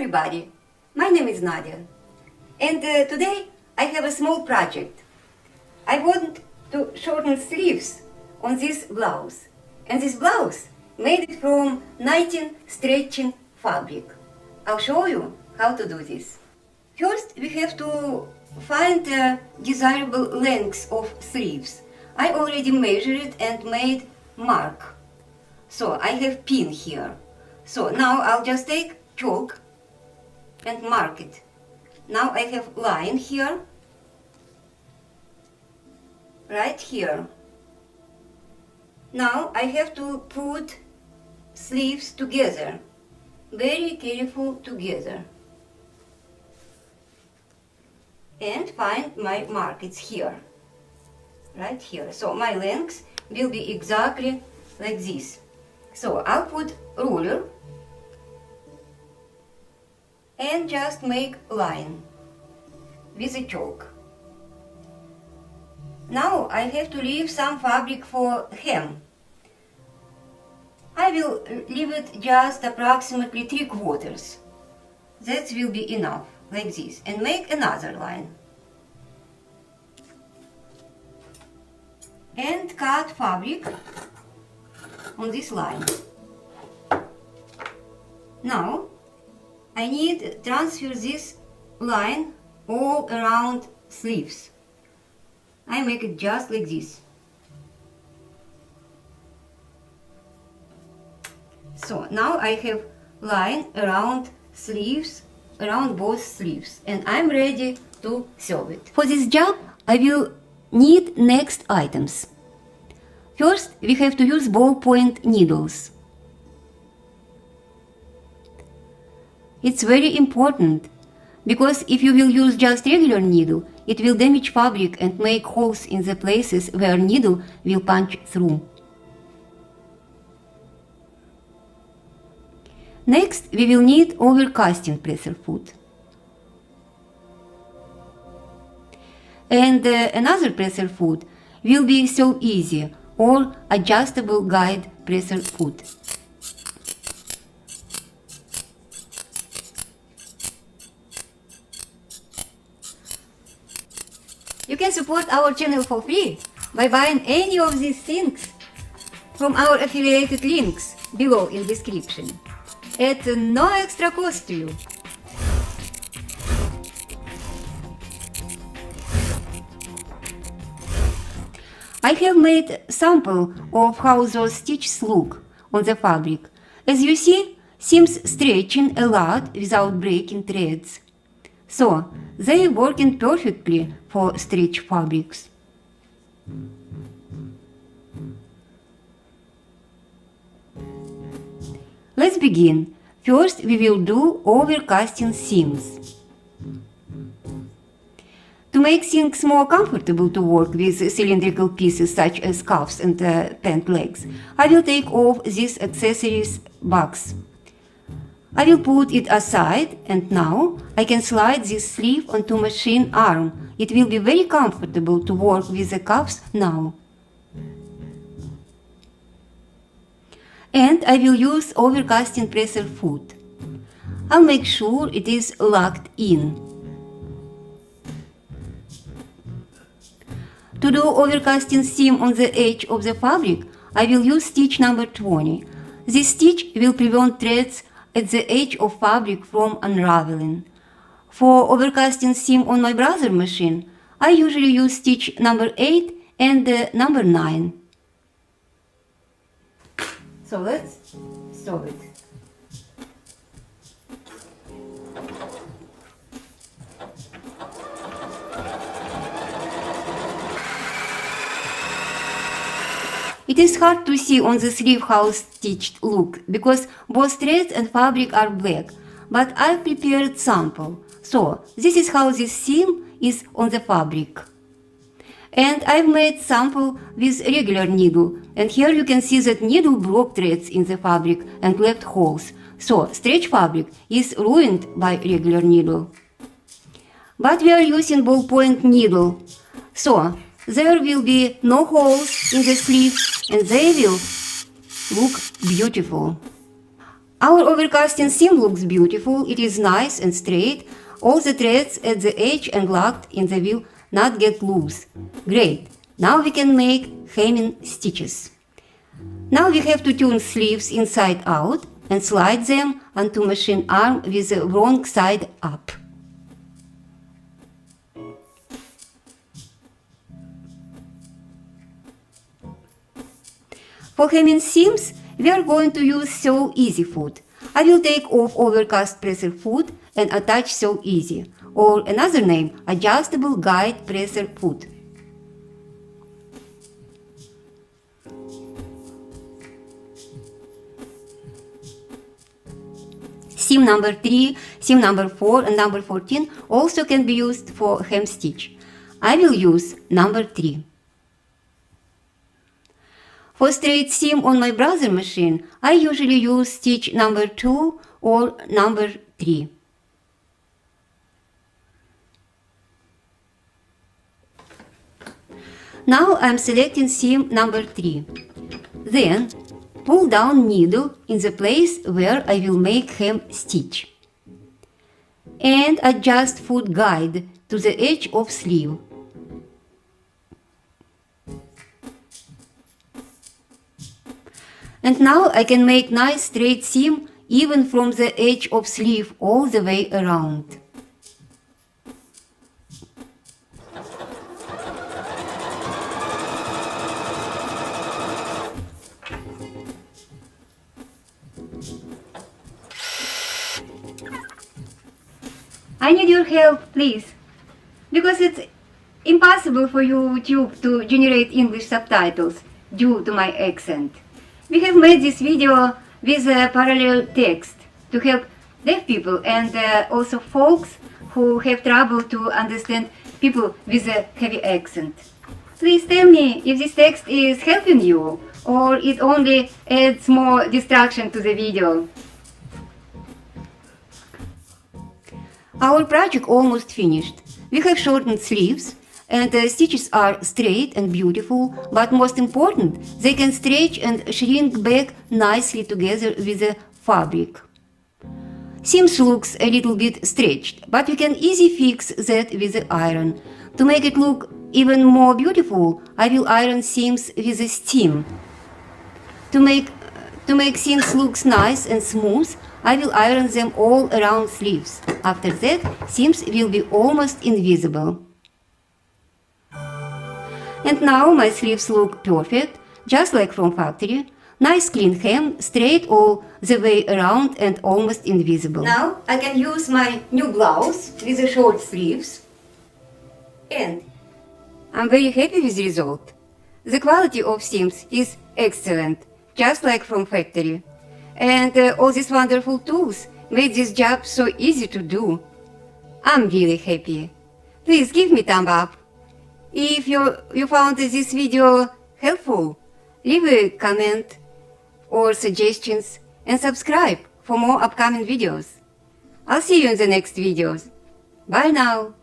everybody, my name is Nadia, and today I have a small project. I want to shorten sleeves on this blouse, and this blouse made it from 19 stretching fabric. I'll show you how to do this. First, we have to find desirable lengths of sleeves. I already measured it and made mark. So I have pin here. So now I'll just take chalk and mark it. Now I have line here, right here. Now I have to put sleeves together, very careful together. And find my mark, it's here, right here. So my length will be exactly like this. So I'll put ruler and just make line with a chalk. Now I have to leave some fabric for hem. I will leave it just approximately 3/4. That will be enough, like this, and make another line. And cut fabric on this line. Now I need to transfer this line all around sleeves. I make it just like this. So now I have line around sleeves, around both sleeves, and I'm ready to sew it. For this job I will need next items. First, we have to use ballpoint needles. It's very important, because if you will use just regular needle, it will damage fabric and make holes in the places where needle will punch through. Next, we will need overcasting presser foot. And another presser foot will be so easy, or adjustable guide presser foot. You can support our channel for free by buying any of these things from our affiliated links below in description at no extra cost to you. I have made sample of how those stitches look on the fabric. As you see, seams stretching a lot without breaking threads. So, they are working perfectly for stretch fabrics. Let's begin. First, we will do overcasting seams. To make things more comfortable to work with cylindrical pieces such as cuffs and pant legs, I will take off this accessories box. I will put it aside, and now I can slide this sleeve onto machine arm. It will be very comfortable to work with the cuffs now. And I will use overcasting presser foot. I'll make sure it is locked in. To do overcasting seam on the edge of the fabric, I will use stitch number 20. This stitch will prevent threads at the edge of fabric from unraveling. For overcasting seam on my brother machine, I usually use stitch number 8 and number 9. So let's sew it. It is hard to see on the sleeve how stitched look, because both threads and fabric are black, but I prepared sample. So, this is how this seam is on the fabric. And I've made sample with regular needle, and here you can see that needle broke threads in the fabric and left holes. So, stretch fabric is ruined by regular needle. But we are using ballpoint needle, so there will be no holes in the sleeve and they will look beautiful. Our overcasting seam looks beautiful, it is nice and straight. All the threads at the edge and locked in the will not get loose. Great! Now we can make hemming stitches. Now we have to turn sleeves inside out and slide them onto machine arm with the wrong side up. For hemming seams, we are going to use Sew Easy foot. I will take off overcast presser foot and attach Sew Easy, or another name, adjustable guide presser foot. Seam number 3, seam number 4 and number 14 also can be used for hem stitch. I will use number 3. For straight seam on my brother machine, I usually use stitch number 2 or number 3. Now I am selecting seam number 3. Then pull down needle in the place where I will make hem stitch. And adjust foot guide to the edge of sleeve. And now I can make nice straight seam even from the edge of sleeve all the way around. I need your help, please, because it's impossible for YouTube to generate English subtitles due to my accent. We have made this video with a parallel text to help deaf people and also folks who have trouble to understand people with a heavy accent. Please tell me if this text is helping you or it only adds more distraction to the video. Our project almost finished. We have shortened sleeves and the stitches are straight and beautiful, but most important, they can stretch and shrink back nicely together with the fabric. Seams looks a little bit stretched, but we can easily fix that with the iron. To make it look even more beautiful, I will iron seams with a steam. To make seams look nice and smooth, I will iron them all around sleeves. After that, seams will be almost invisible. And now my sleeves look perfect, just like from factory. Nice clean hem, straight all the way around and almost invisible. Now I can use my new blouse with the short sleeves. And I'm very happy with the result. The quality of seams is excellent, just like from factory. And all these wonderful tools made this job so easy to do. I'm really happy. Please give me a thumb up. If you found this video helpful, leave a comment or suggestions and subscribe for more upcoming videos. I'll see you in the next videos. Bye now.